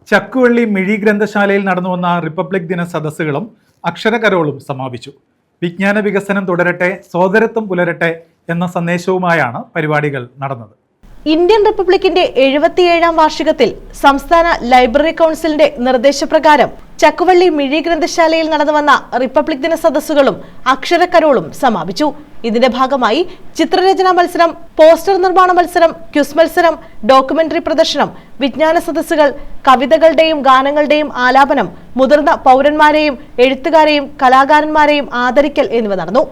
ചക്കുവള്ളി മിഴി ഗ്രന്ഥശാലയിൽ നടന്നുവന്ന republic ദിന സദസ്സുകളും അക്ഷരകരോളും സമാപിച്ചു. വിജ്ഞാന വികസനം തുടരട്ടെ, സോദരത്വം പുലരട്ടെ എന്ന സന്ദേശവുമായാണ് പരിപാടികൾ നടന്നത്. ഇന്ത്യൻ റിപ്പബ്ലിക്കിന്റെ 77-ാം വാർഷികത്തിൽ സംസ്ഥാന ലൈബ്രറി കൗൺസിലിന്റെ നിർദ്ദേശപ്രകാരം ചക്കുവള്ളി മിഴി ഗ്രന്ഥശാലയിൽ നടന്നുവന്ന റിപ്പബ്ലിക് ദിന സദസ്സുകളും അക്ഷരക്കരോളും സമാപിച്ചു. ഇതിന്റെ ഭാഗമായി ചിത്രരചനാ മത്സരം, പോസ്റ്റർ നിർമ്മാണ മത്സരം, ക്വിസ് മത്സരം, ഡോക്യുമെന്ററി പ്രദർശനം, വിജ്ഞാന സദസ്സുകൾ, കവിതകളുടെയും ഗാനങ്ങളുടെയും ആലാപനം, മുതിർന്ന പൗരന്മാരെയും എഴുത്തുകാരെയും കലാകാരന്മാരെയും ആദരിക്കൽ എന്നിവ നടന്നു.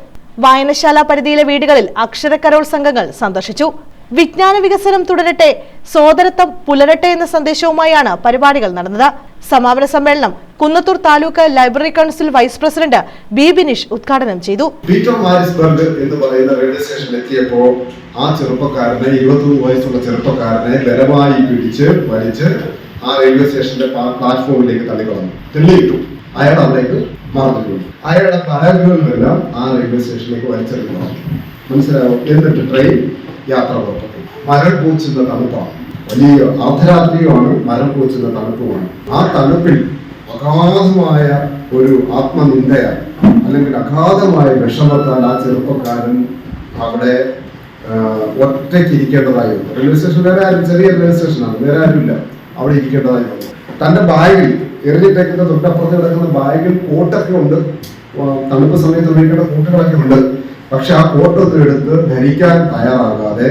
വായനശാല പരിധിയിലെ വീടുകളിൽ അക്ഷരക്കരോൾ സംഘങ്ങൾ സന്ദർശിച്ചു. വിജ്ഞാന വികസനം തുടരട്ടെ, സോദരത്വം പുലരട്ടെ എന്ന സന്ദേശവുമായാണ് പരിപാടികൾ നടന്നത്. സമാപന സമ്മേളനം Kunnathur taluk library council vice president B Bineesh ഉദ്ഘാടനം ചെയ്തു. പീറ്റർ മാരിസ്ബർഗ് എന്ന് പറയുന്ന റെയിൽവേ സ്റ്റേഷനിൽ എത്തിയപ്പോൾ ആ ചെറുപ്പക്കാരനെ 23 വയസ്സുള്ള ചെറുപ്പക്കാരനെ ബലമായി പിടിച്ച് വലിച്ച് ആ റെയിൽവേ സ്റ്റേഷന്റെ പ്ലാറ്റ്ഫോമിലേക്ക് തള്ളിയിട്ടു. അയാൾ അവിടേക്ക് മറന്നു. അയാളുടെ ബാഗുകളിലെല്ലാം ആ റെയിൽവേ സ്റ്റേഷനിലേക്ക് വലിച്ചെടുക്കണം. മനസ്സിലാവും. എന്നിട്ട് ട്രെയിൻ യാത്ര പുറപ്പെട്ടു. മരം പൂച്ചുന്ന തണുപ്പാണ്, വലിയ അർദ്ധരാത്രിയുമാണ്, മരം പൂച്ചുന്ന തണുപ്പുമാണ്. ആ തണുപ്പിൽ അഗാധമായ ഒരു ആത്മനിന്ദയാൽ അല്ലെങ്കിൽ അഗാധമായ വിഷമത്താൽ ആ ചെറുപ്പക്കാരൻ അവിടെ ഒറ്റയ്ക്ക് ഇരിക്കേണ്ടതായി വന്നു. റെയിൽവേ സ്റ്റേഷൻ വേറെ ആരും, ചെറിയ റെയിൽവേ സ്റ്റേഷനാണ്, വേറെ ആരുമില്ല, അവിടെ ഇരിക്കേണ്ടതായി വന്നു. തന്റെ ബാഗിൽ എറിഞ്ഞിട്ടേക്കുന്ന തൊട്ടപ്പുറത്ത് കിടക്കുന്ന ബാഗിൽ കോട്ടൊക്കെ ഉണ്ട്, തണുപ്പ് സമയത്ത് ഉപയോഗിക്കേണ്ട കോട്ടുകളൊക്കെ ഉണ്ട്. പക്ഷെ ആ കോട്ടൊന്നും എടുത്ത് ധരിക്കാൻ തയ്യാറാകാതെ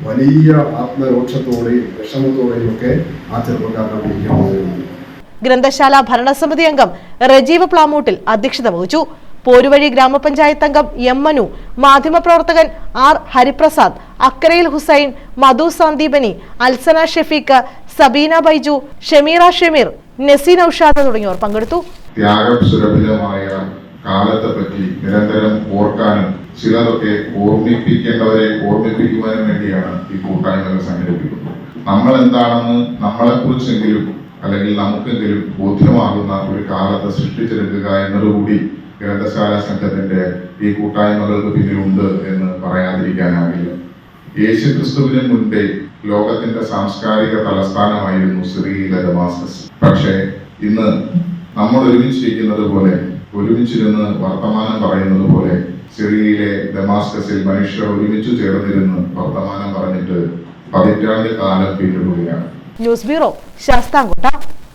വലിയ ആത്മരോക്ഷത്തോടെയും വിഷമത്തോടെയും ഒക്കെ ആ ചെറുപ്പക്കാരനെ. ഗ്രന്ഥശാല ഭരണസമിതി അംഗം റജീവ് പ്ലാമൂട്ടിൽ അധ്യക്ഷത വഹിച്ചു. പോരുവഴി ഗ്രാമപഞ്ചായത്ത് അംഗം എം മനു, മാധ്യമപ്രവർത്തകൻ ആർ ഹരിപ്രസാദ്, അക്കരയിൽ ഹുസൈൻ, മധു സന്ദീപനി, അൽസന ഷെഫീഖ്, സബീന ബൈജു, ഷമീറ ഷമീർ, നസീൻ ഔഷാദ് തുടങ്ങിയവർ പങ്കെടുത്തു. ത്യാഗസുരഭിതമായ കാലത്തെ പറ്റി നിരന്തരം ഓർക്കാനും ചിലതൊക്കെ ഓർമ്മിപ്പിക്കേണ്ടവരെ ഓർമ്മിപ്പിക്കുവാനും വേണ്ടിയാണ് ഈ കൂട്ടായ്മകൾ സംഘടിപ്പിക്കുന്നത്. നമ്മൾ എന്താണെന്ന് നമ്മളെക്കുറിച്ചെങ്കിലും അല്ലെങ്കിൽ നമുക്കെങ്കിലും ബോധ്യമാകുന്ന ഒരു കാലത്തെ സൃഷ്ടിച്ചെടുക്കുക എന്നതുകൂടി ഗ്രന്ഥശാല സംഘത്തിന്റെ ഈ കൂട്ടായ്മകൾക്ക് പിന്നിലുണ്ട് എന്ന് പറയാതിരിക്കാനാവില്ല. യേശുക്രിസ്തുവിന് മുൻപേ ലോകത്തിന്റെ സാംസ്കാരിക തലസ്ഥാനമായിരുന്നു സിറിയയിലെ ദമാസ്കസ്. പക്ഷേ ഇന്ന് നമ്മൾ ഒരുമിച്ചിരിക്കുന്നത് പോലെ, ഒരുമിച്ചിരുന്ന് വർത്തമാനം പറയുന്നത് പോലെ സിറിയയിലെ ദമാസ്കസിൽ മനുഷ്യർ ഒരുമിച്ച് ചേർന്നിരുന്ന് വർത്തമാനം പറഞ്ഞിട്ട് 10 കാലം പിന്നിടുകയാണ്. News bureau, Sasthamkotta.